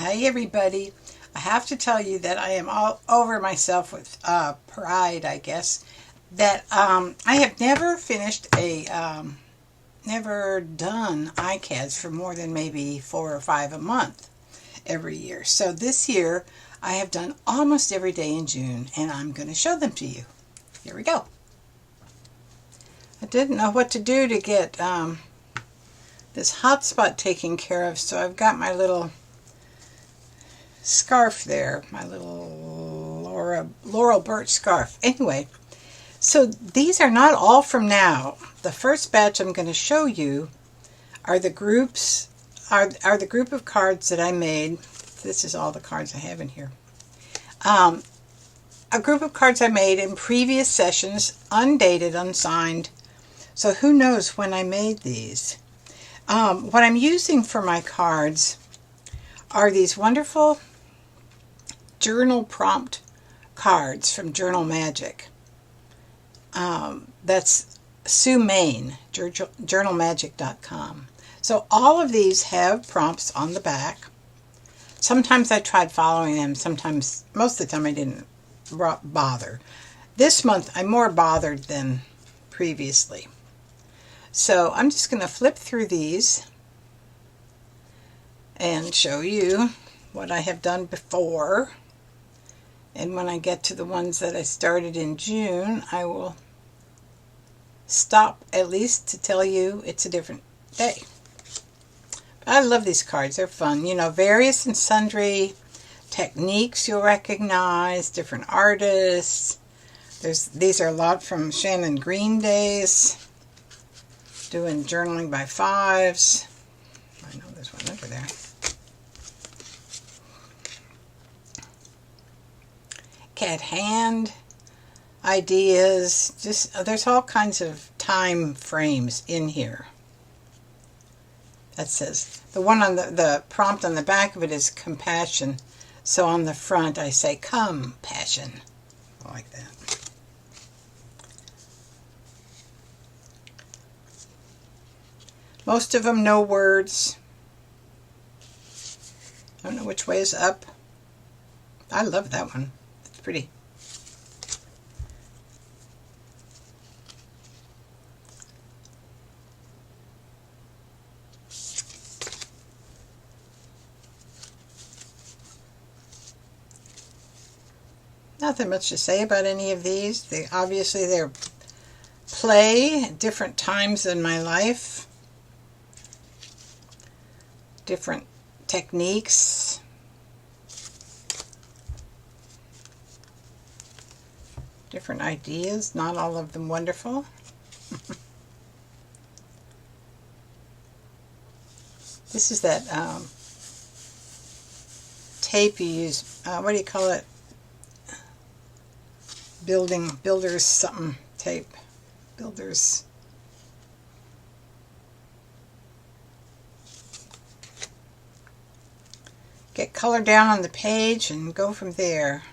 Hi everybody. I have to tell you that I am all over myself with pride, I guess, that I have never finished never done ICADs for more than maybe 4 or 5 a month every year. So this year I have done almost every day in June, and I'm going to show them to you. Here we go. I didn't know what to do to get this hotspot taken care of, so I've got my little scarf there, my little Laurel Birch scarf. Anyway, so these are not all from now. The first batch I'm going to show you are the groups, are the group of cards that I made. This is all the cards I have in here. A group of cards I made in previous sessions, undated, unsigned. So who knows when I made these. What I'm using for my cards are these wonderful journal prompt cards from Journal Magic. That's Sue Mehn, journalmagic.com. So all of these have prompts on the back. Sometimes I tried following them. Sometimes, most of the time I didn't bother. This month I'm more bothered than previously. So I'm just going to flip through these and show you what I have done before. And when I get to the ones that I started in June, I will stop at least to tell you it's a different day. I love these cards. They're fun. You know, various and sundry techniques you'll recognize, different artists. These are a lot from Shannon Green days. Doing journaling by fives. I know there's one over there. Cat hand ideas. Just there's all kinds of time frames in here. That says the one on the prompt on the back of it is compassion. So on the front I say come passion. I like that. Most of them no words. I don't know which way is up. I love that one. It's pretty. Nothing much to say about any of these. Obviously they're play at different times in my life. Different techniques. Different ideas, not all of them wonderful. This is that tape you use, what do you call it? Builders something tape. Builders. Get color down on the page and go from there.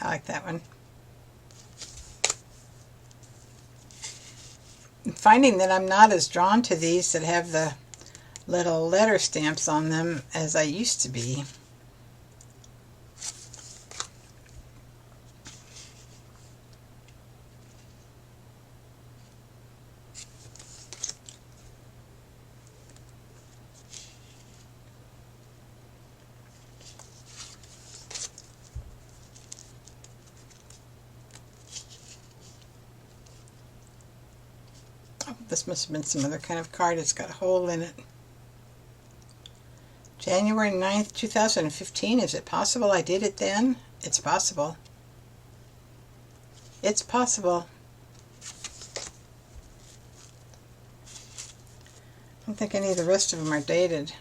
I like that one. I'm finding that I'm not as drawn to these that have the little letter stamps on them as I used to be. This must have been some other kind of card. It's got a hole in it. January 9th, 2015. Is it possible I did it then? It's possible. It's possible. I don't think any of the rest of them are dated.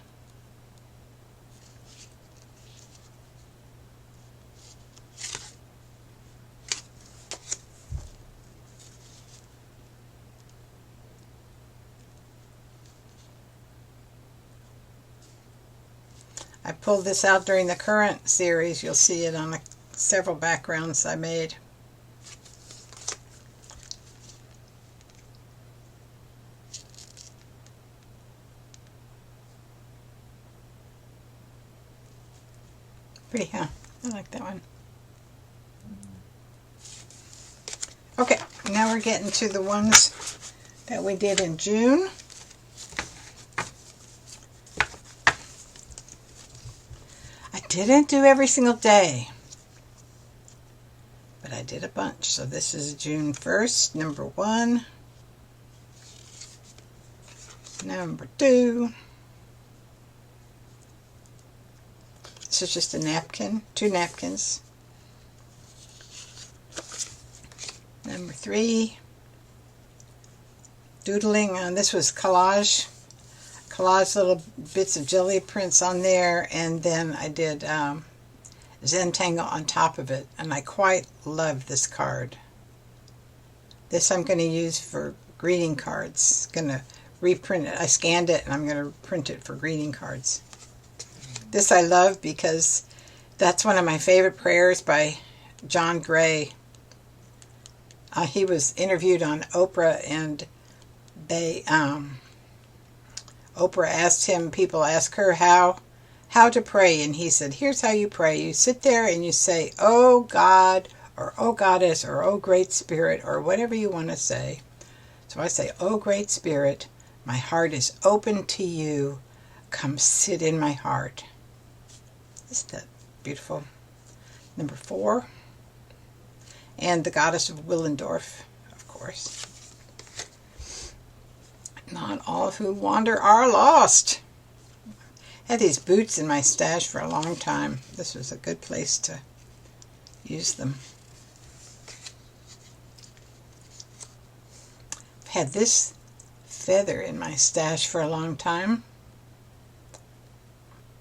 I pulled this out during the current series. You'll see it on several backgrounds I made. Pretty, huh? I like that one. Okay, now we're getting to the ones that we did in June. I didn't do every single day, but I did a bunch. So this is June 1st, number 1, number 2. This is just a napkin, 2 napkins. Number 3, doodling. This was collage little bits of jelly prints on there, and then I did Zentangle on top of it, and I quite love this card. This I'm going to use for greeting cards. Going to reprint it. I scanned it and I'm going to print it for greeting cards. This I love because that's one of my favorite prayers by John Gray. He was interviewed on Oprah, and Oprah asked him, people ask her how to pray, and he said, here's how you pray. You sit there and you say, oh God, or oh Goddess, or oh Great Spirit, or whatever you want to say. So I say, oh Great Spirit, my heart is open to you. Come sit in my heart. Isn't that beautiful? Number 4. And the Goddess of Willendorf, of course. Not all who wander are lost. I had these boots in my stash for a long time. This was a good place to use them. I've had this feather in my stash for a long time.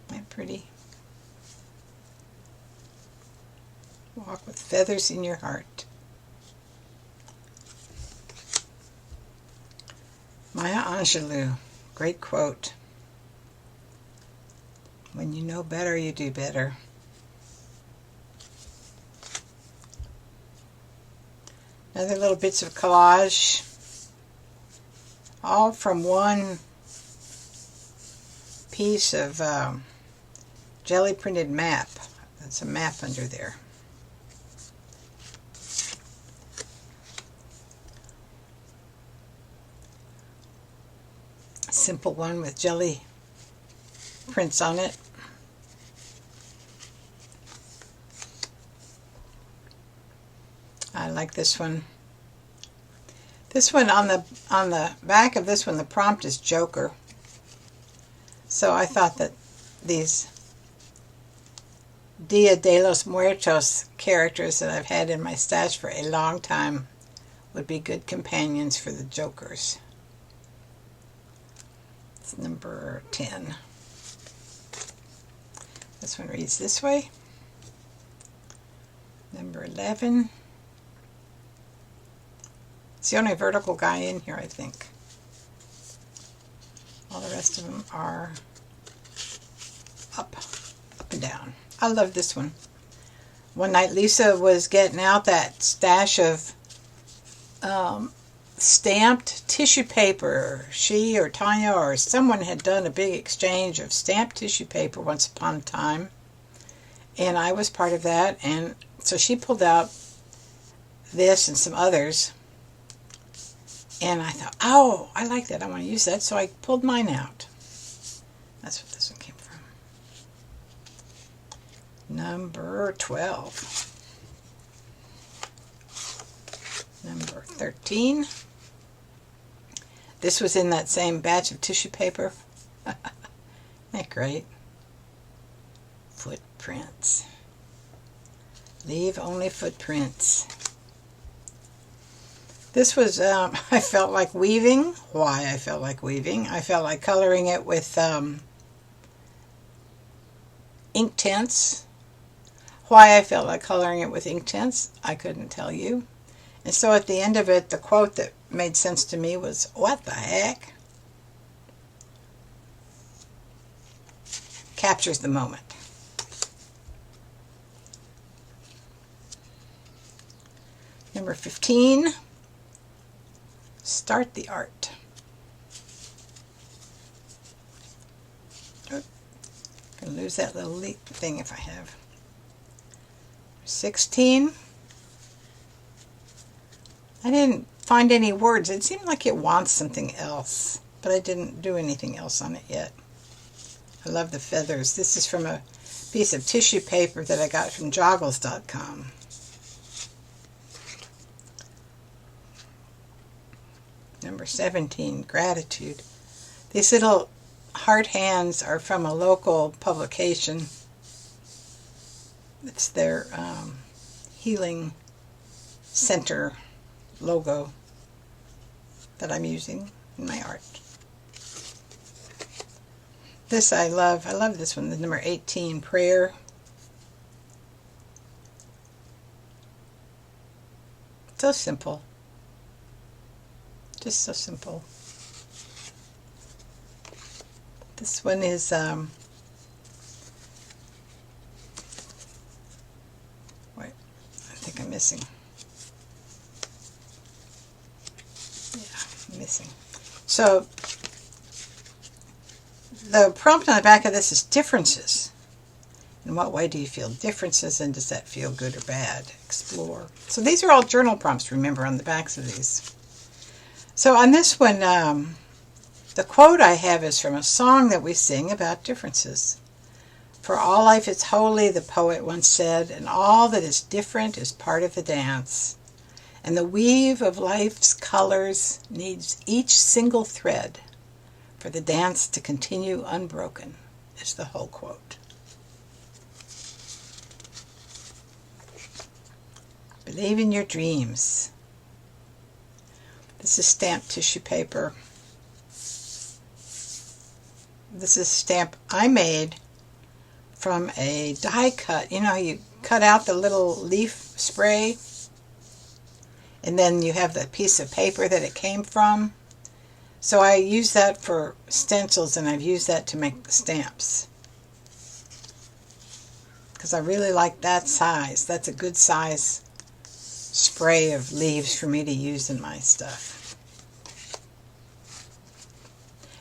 Isn't that pretty? Walk with feathers in your heart. Maya Angelou, great quote. When you know better, you do better. Other little bits of collage, all from one piece of jelly printed map. That's a map under there. Simple one with jelly prints on it. I like this one. This one on the back of this one, the prompt is Joker. So I thought that these Dia de los Muertos characters that I've had in my stash for a long time would be good companions for the Jokers. It's number 10. This one reads this way. Number 11. It's the only vertical guy in here, I think. All the rest of them are up and down. I love this one. One night Lisa was getting out that stash of stamped tissue paper. She or Tanya or someone had done a big exchange of stamped tissue paper once upon a time, and I was part of that. And so she pulled out this and some others, and I thought, oh, I like that, I want to use that, so I pulled mine out. That's what this one came from. Number 12. Number 13. This was in that same batch of tissue paper. Isn't that great? Footprints. Leave only footprints. This was, I felt like weaving. Why I felt like weaving? I felt like coloring it with ink tints. Why I felt like coloring it with ink tints, I couldn't tell you. And so at the end of it, the quote that made sense to me was, what the heck? captures the moment. Number 15, start the art. Oh, I'm going to lose that little thing if I have. 16, I didn't find any words. It seemed like it wants something else, but I didn't do anything else on it yet. I love the feathers. This is from a piece of tissue paper that I got from joggles.com. Number 17, gratitude. These little heart hands are from a local publication. It's their healing center logo that I'm using in my art. This I love. I love this one, the number 18, prayer. So simple. Just so simple. This one is wait, I think I'm missing. Yeah, I'm missing. So the prompt on the back of this is differences. In what way do you feel differences, and does that feel good or bad? Explore. So these are all journal prompts, remember, on the backs of these. So on this one, the quote I have is from a song that we sing about differences. For all life is holy, the poet once said, and all that is different is part of the dance. And the weave of life's colors needs each single thread for the dance to continue unbroken, is the whole quote. Believe in your dreams. This is stamped tissue paper. This is a stamp I made from a die cut. You know, you cut out the little leaf spray, and then you have the piece of paper that it came from. So I use that for stencils, and I've used that to make the stamps. Because I really like that size. That's a good size spray of leaves for me to use in my stuff.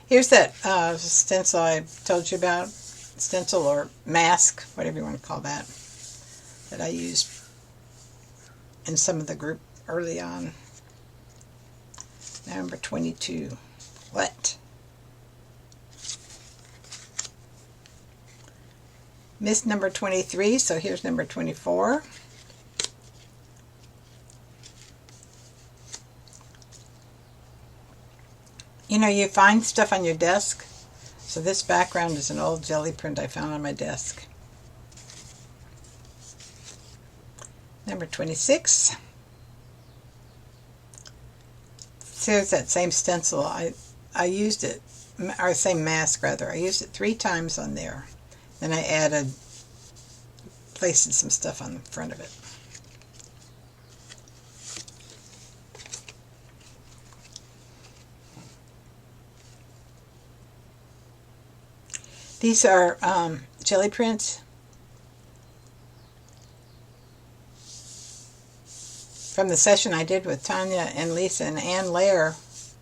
Here's that stencil I told you about, stencil or mask, whatever you want to call that I used in some of the group early on. Number 22, what? Missed number 23, so here's number 24. You know, you find stuff on your desk. So this background is an old jelly print I found on my desk. Number 26. There's that same stencil. I used it, or same mask rather. I used it 3 times on there. Then I added, placed some stuff on the front of it. These are jelly prints from the session I did with Tanya and Lisa and Ann Lair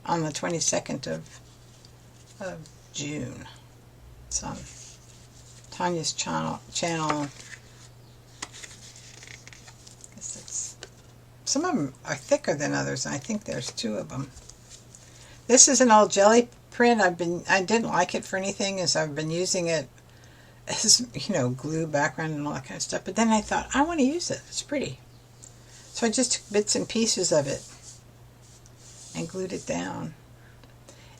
on the 22nd of June. It's on Tanya's channel. I guess it's, some of them are thicker than others, and I think there's 2 of them. This is an old jelly print. I didn't like it for anything, as I've been using it as, you know, glue background and all that kind of stuff. But then I thought, I want to use it. It's pretty. So I just took bits and pieces of it and glued it down.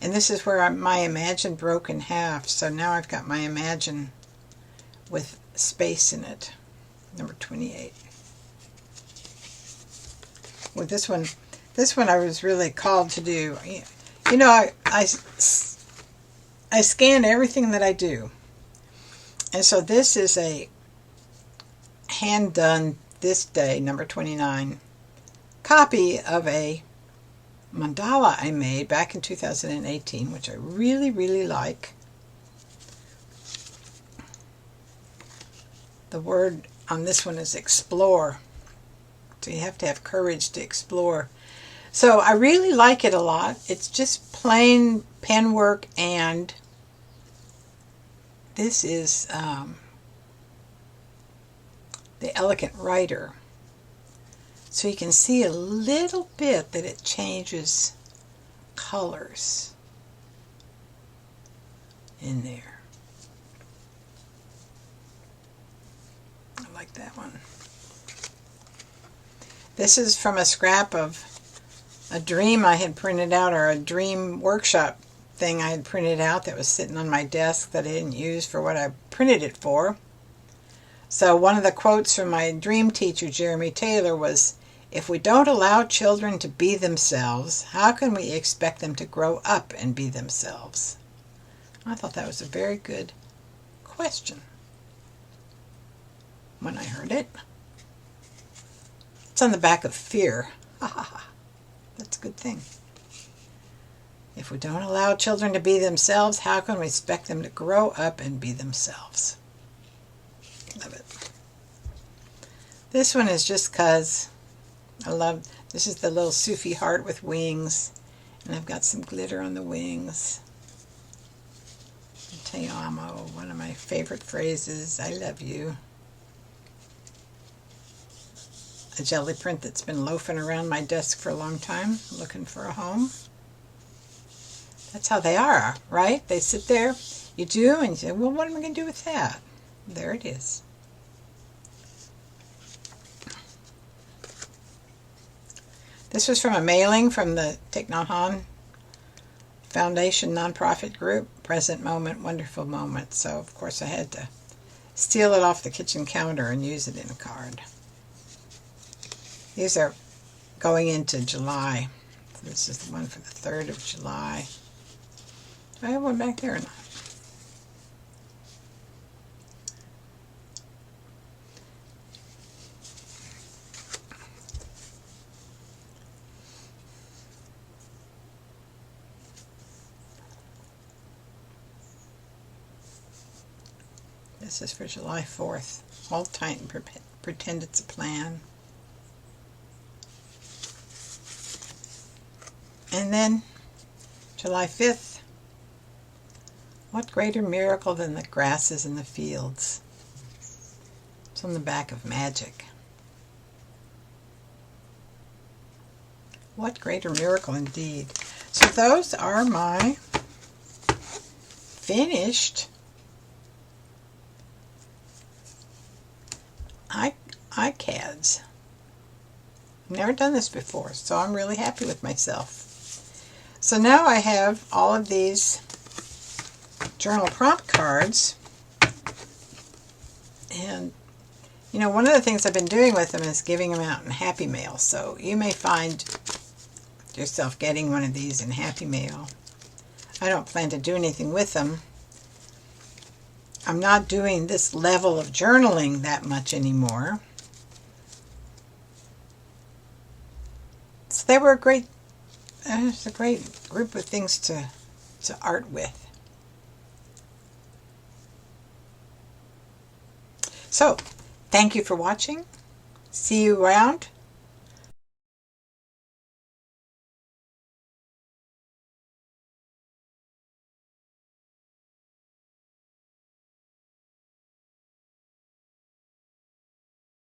And this is where my Imagine broke in half. So now I've got my Imagine with space in it. Number 28. Well, this one I was really called to do. You know, I scan everything that I do. And so this is a hand done this day, number 29, copy of a mandala I made back in 2018, which I really, really like. The word on this one is explore. So you have to have courage to explore. So I really like it a lot. It's just plain pen work, and this is the Elegant Writer. So you can see a little bit that it changes colors in there. I like that one. This is from a scrap of a dream I had printed out, or a dream workshop thing I had printed out that was sitting on my desk that I didn't use for what I printed it for. So one of the quotes from my dream teacher, Jeremy Taylor, was, "If we don't allow children to be themselves, how can we expect them to grow up and be themselves?" I thought that was a very good question when I heard it. It's on the back of Fear. Ha ha ha. That's a good thing. If we don't allow children to be themselves, how can we expect them to grow up and be themselves? Love it. This one is just because I love, this is the little Sufi heart with wings, and I've got some glitter on the wings. Te amo, one of my favorite phrases. I love you. A jelly print that's been loafing around my desk for a long time, looking for a home. That's how they are, right? They sit there, you do, and you say, well, what am I going to do with that? There it is. This was from a mailing from the Thich Nhat Hanh Foundation nonprofit group, Present Moment, Wonderful Moment. So, of course, I had to steal it off the kitchen counter and use it in a card. These are going into July. So this is the one for the 3rd of July. Do I have one back there or not? This is for July 4th. Hold tight and pretend it's a plan. And then July 5th. What greater miracle than the grasses in the fields? It's on the back of Magic. What greater miracle indeed. So those are my finished ICADs. I've never done this before, so I'm really happy with myself. So now I have all of these journal prompt cards, and you know, one of the things I've been doing with them is giving them out in Happy Mail, so you may find yourself getting one of these in Happy Mail. I don't plan to do anything with them. I'm not doing this level of journaling that much anymore. So they were a great group of things to art with. So, thank you for watching. See you around.